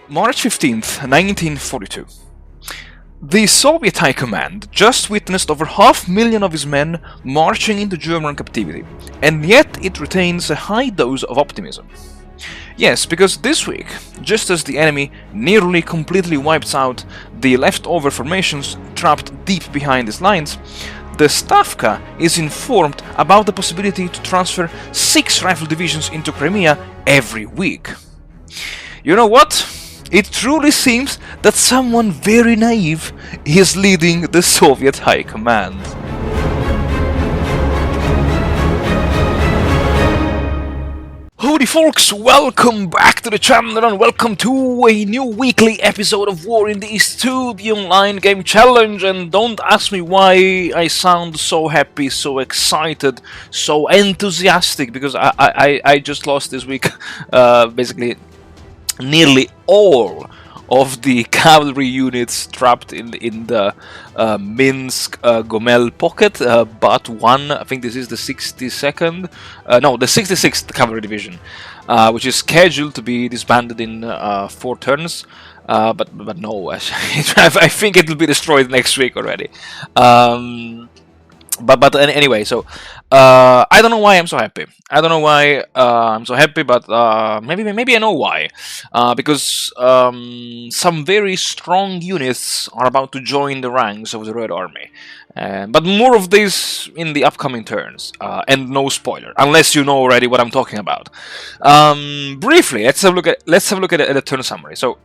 March 15th, 1942. The Soviet High Command just witnessed over 500,000 of his men marching into German captivity, and yet it retains a high dose of optimism. Yes, because this week, just as the enemy nearly completely wipes out the leftover formations trapped deep behind his lines, the STAVKA is informed about the possibility to transfer 6 rifle divisions into Crimea every week. You know what? It truly seems that someone very naive is leading the Soviet High Command. Howdy folks, welcome back to the channel and welcome to a new weekly episode of War in the East 2, the online game challenge. And don't ask me why I sound so happy, so excited, so enthusiastic, because I just lost this week basically nearly all of the cavalry units trapped in the Minsk Gomel pocket, but one, I think this is the 62nd, no, the 66th Cavalry Division, which is scheduled to be disbanded in 4 turns, but no, I think it will be destroyed next week already. But anyway, so I don't know why I'm so happy. I don't know why I'm so happy, but maybe I know why. Because some very strong units are about to join the ranks of the Red Army. But more of this in the upcoming turns, and no spoiler, unless you know already what I'm talking about. Briefly, let's have a look at the turn summary. So.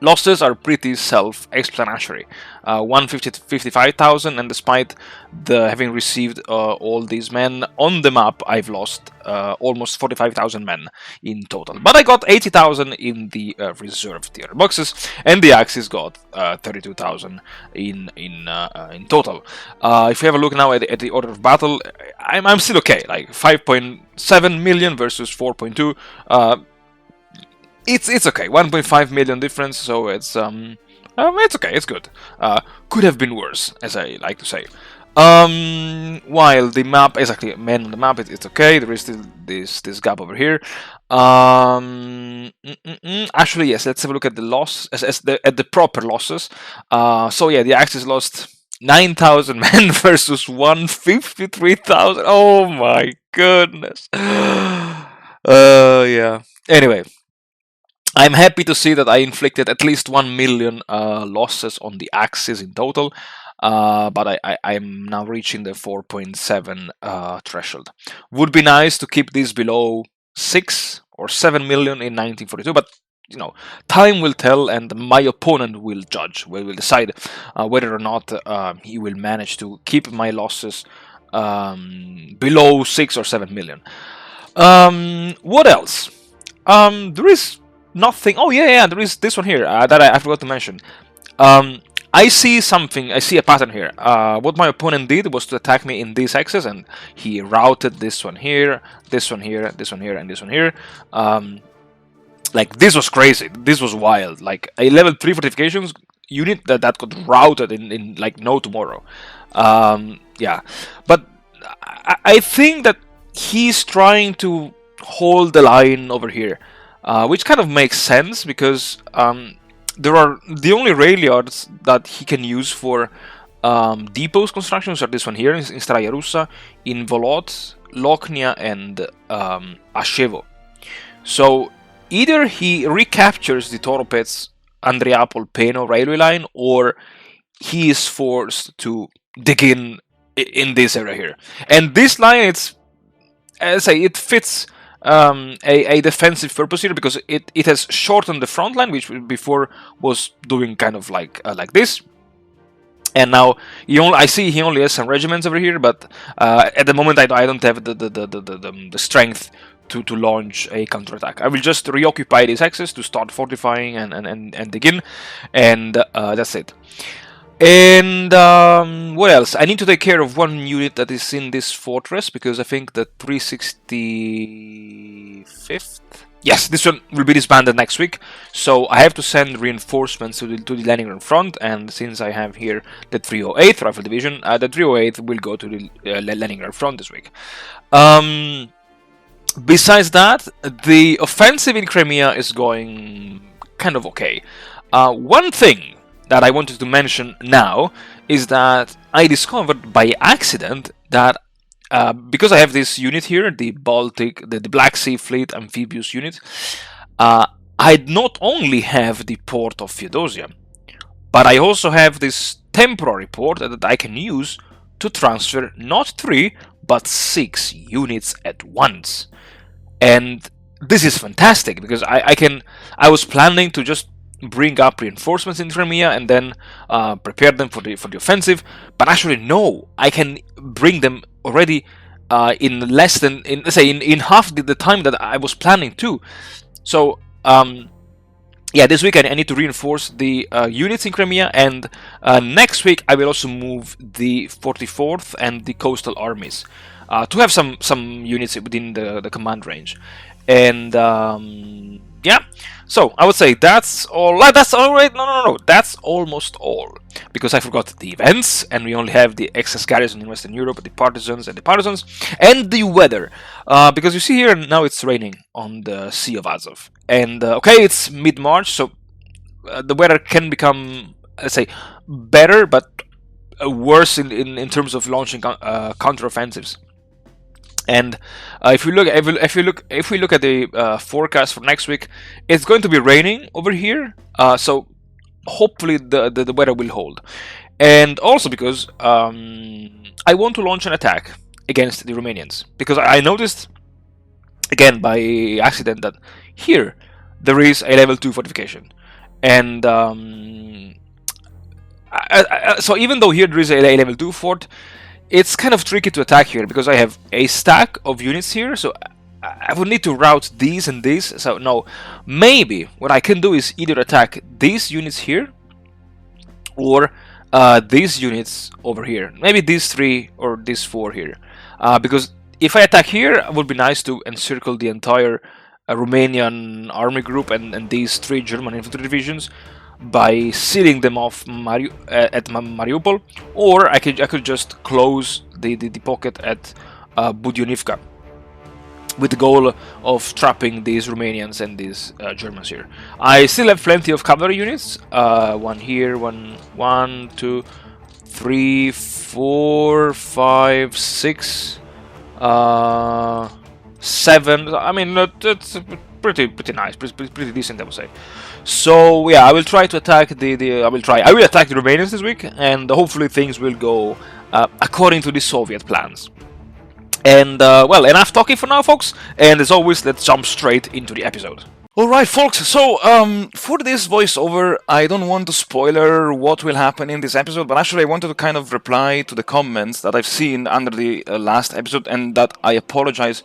Losses are pretty self-explanatory. 155,000, and despite having received all these men on the map, I've lost almost 45,000 men in total. But I got 80,000 in the reserve tier boxes, and the Axis got 32,000 in total. If we have a look now at the order of battle, I'm still okay. Like 5.7 million versus 4.2. It's okay, 1.5 million difference, so it's okay, it's good. Could have been worse, as I like to say. While the map, exactly, men on the map, it's okay. There is still this gap over here. Actually, yes, let's have a look at the loss at the proper losses. So yeah, the Axis lost 9,000 men versus 153,000. Oh my goodness. Yeah. Anyway. I'm happy to see that I inflicted at least 1 million losses on the Axis in total, but I'm now reaching the 4.7 threshold. Would be nice to keep this below 6 or 7 million in 1942, but you know, time will tell, and my opponent will judge. Will decide whether or not he will manage to keep my losses below 6 or 7 million. What else? There is nothing. Oh yeah, there is this one here that I forgot to mention. I see something. I see a pattern here. What my opponent did was to attack me in this axis, and he routed this one here, this one here, this one here, and this one here. Like, this was crazy. This was wild. Like a level 3 fortifications unit that got routed in like no tomorrow. Yeah, but I think that he's trying to hold the line over here. Which kind of makes sense, because there are the only rail yards that he can use for depots constructions are this one here in Staraya Russa, in Volod, Lokhnia, and Ashevo. So either he recaptures the Toropets, Andriapol, Peno railway line, or he is forced to dig in this area here. And this line, it's, as I say, it fits a defensive purpose here, because it has shortened the front line, which before was doing kind of like this, and now I see he only has some regiments over here, but at the moment I don't have the strength to launch a counterattack. I will just reoccupy this axis to start fortifying and dig in, and that's it. And what else? I need to take care of one unit that is in this fortress, because I think the 365th... Yes, this one will be disbanded next week, so I have to send reinforcements to the Leningrad front, and since I have here the 308th Rifle Division, the 308th will go to the Leningrad front this week. Besides that, the offensive in Crimea is going kind of okay. One thing that I wanted to mention now is that I discovered by accident that because I have this unit here, the Black Sea Fleet Amphibious unit, I not only have the port of Feodosia, but I also have this temporary port that I can use to transfer not 3 but 6 units at once. And this is fantastic because I was planning to just bring up reinforcements in Crimea and then prepare them for the offensive, but actually no, I can bring them already in less than let's say in half the time that I was planning to. So yeah, this week I need to reinforce the units in Crimea, and next week I will also move the 44th and the coastal armies to have some units within the command range. And yeah, so I would say that's all. That's all right. No. That's almost all, because I forgot the events, and we only have the excess garrison in Western Europe, the partisans, and the weather. Because you see here now it's raining on the Sea of Azov, and okay, it's mid-March, so the weather can become, let's say, better, but worse in terms of launching counteroffensives. And if we look at the forecast for next week, it's going to be raining over here. So hopefully the weather will hold. And also because I want to launch an attack against the Romanians, because I noticed again by accident that here there is a level 2 fortification, and so even though here there is a level 2 fort, it's kind of tricky to attack here because I have a stack of units here, so I would need to route these and these. So no, maybe what I can do is either attack these units here or these units over here. Maybe these 3 or these 4 here. Because if I attack here, it would be nice to encircle the entire Romanian army group and these 3 German infantry divisions by sealing them off at Mariupol, or I could just close the pocket at Budyonivka with the goal of trapping these Romanians and these Germans here. I still have plenty of cavalry units. One here, one, 2, 3, 4, 5, 6, 7. I mean, it's pretty nice, pretty decent, I would say. So yeah, I will try to attack I will attack the Romanians this week, and hopefully things will go according to the Soviet plans. And well, enough talking for now, folks. And as always, let's jump straight into the episode. Alright, folks, so for this voiceover, I don't want to spoiler what will happen in this episode, but actually I wanted to kind of reply to the comments that I've seen under the last episode, and that I apologize.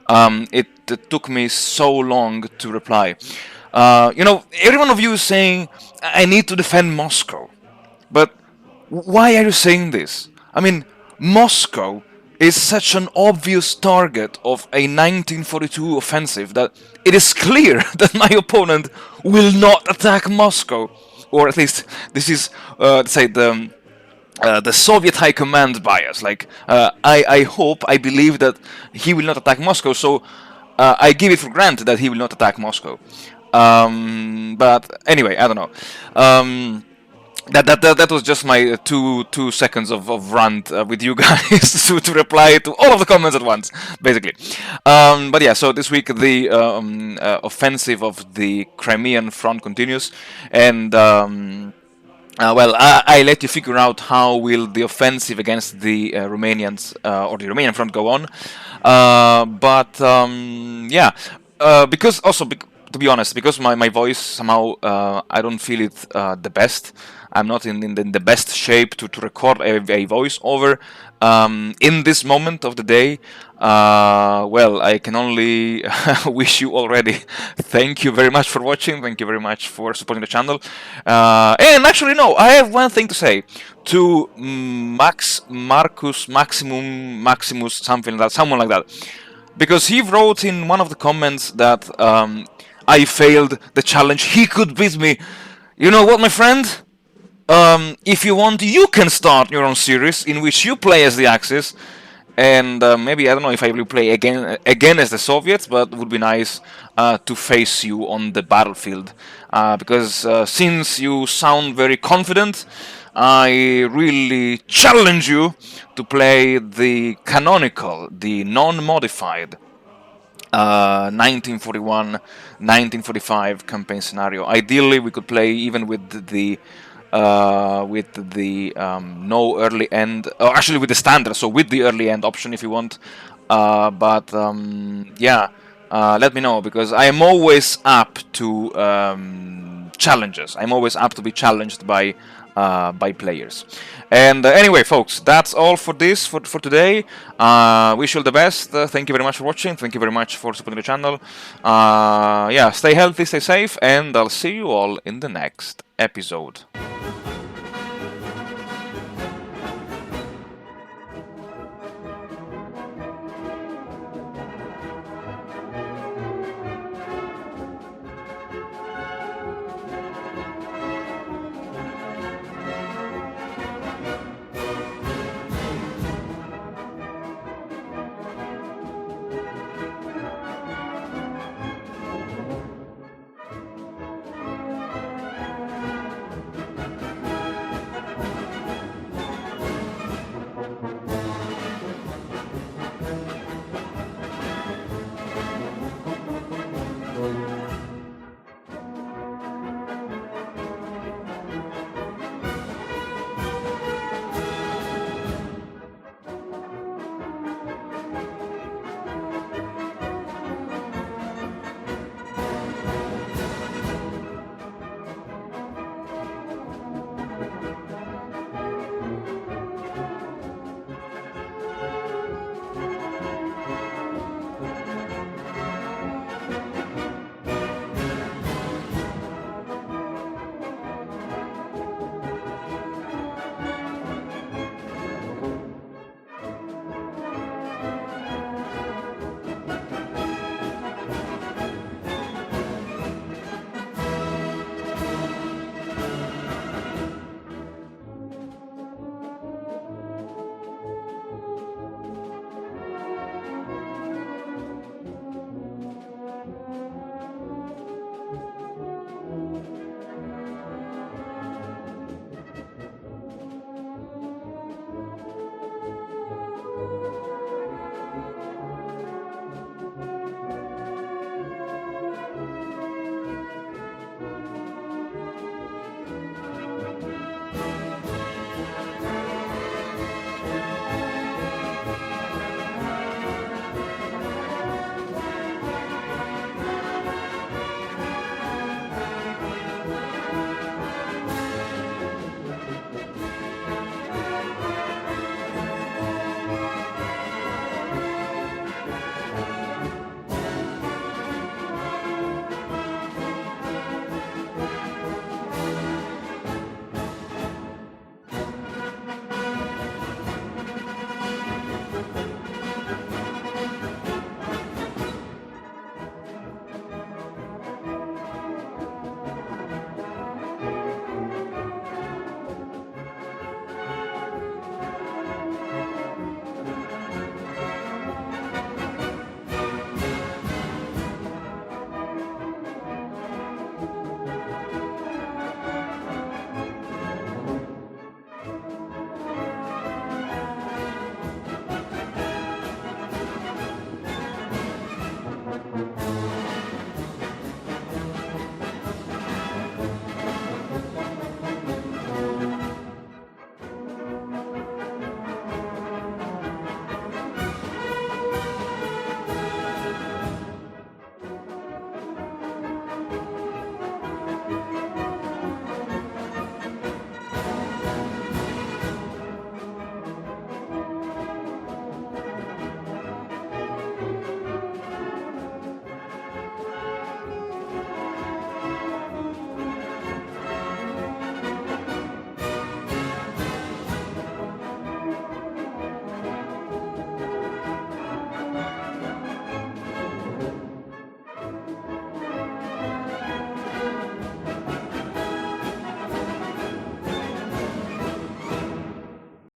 It took me so long to reply. You know, every one of you is saying, I need to defend Moscow. But why are you saying this? I mean, Moscow is such an obvious target of a 1942 offensive that it is clear that my opponent will not attack Moscow. Or at least this is, let's say, the Soviet High Command bias. Like, I believe that he will not attack Moscow, so I give it for granted that he will not attack Moscow. But anyway, I don't know. That was just my two seconds of rant with you guys to reply to all of the comments at once, basically. But yeah, so this week the offensive of the Crimean front continues, and well, I let you figure out how will the offensive against the Romanians or the Romanian front go on. But yeah, because also. To be honest, because my voice somehow I don't feel it the best. I'm not in the best shape to record a voice over in this moment of the day. Well, I can only wish you already thank you very much for watching. Thank you very much for supporting the channel. And actually, no, I have one thing to say to Maximus, someone like that, because he wrote in one of the comments that I failed the challenge. He could beat me. You know what, my friend? If you want, you can start your own series in which you play as the Axis, and maybe, I don't know if I will play again as the Soviets, but it would be nice to face you on the battlefield, because since you sound very confident, I really challenge you to play the canonical, the non-modified 1941-1945 campaign scenario. Ideally, we could play even with the no early end, or actually with the standard, so with the early end option if you want. But yeah, let me know, because I am always up to challenges. I'm always up to be challenged by players. And anyway, folks, that's all for today. Wish you all the best. Thank you very much for watching. Thank you very much for supporting the channel. Yeah, stay healthy, stay safe, and I'll see you all in the next episode.